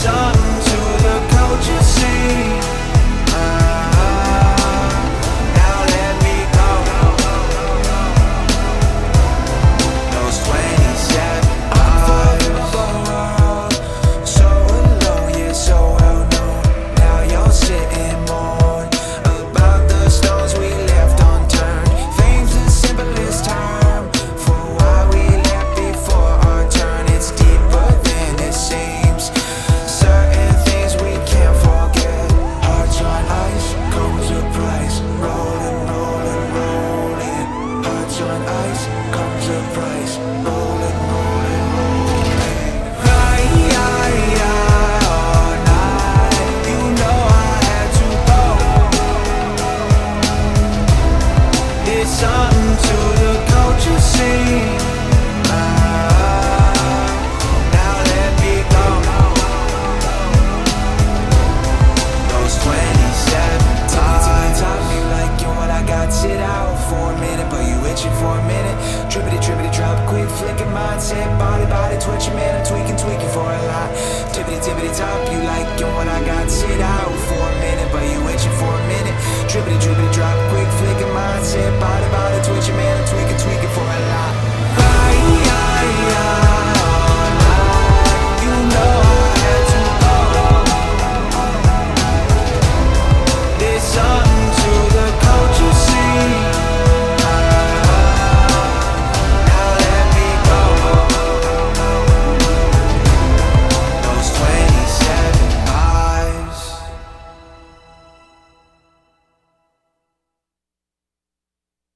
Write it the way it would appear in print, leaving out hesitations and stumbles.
something to the culture scene. Now let me go. Those 27 Unforgivable, so alone, yeah, so well known. Now you're sitting mourn about the stones we left unturned. Fame's the simplest term for why we left before our turn. It's deeper than it seems. Certain things we can't forget. Hearts on ice comes a price. Rolling, rolling, rolling. Hearts on ice comes a price. Rolling, rolling, rolling. Cry all night. You know I had to go. It's something to the culture scene. Now let me go. Those 27 times. Top me like you what I got. Sit out for a minute, but you itching for a minute. Trippity, trippity, drop quick, flicking mindset. Body, body, twitching, man, I'm tweaking, tweaking for a lot. Tippity, tippity, top you like you what I got. Sit out for a minute, but you itching for a minute. Trippity, trippity, drop quick, flicking mindset. Body, body, twitching, man, I'm tweaking, tweaking for a lot.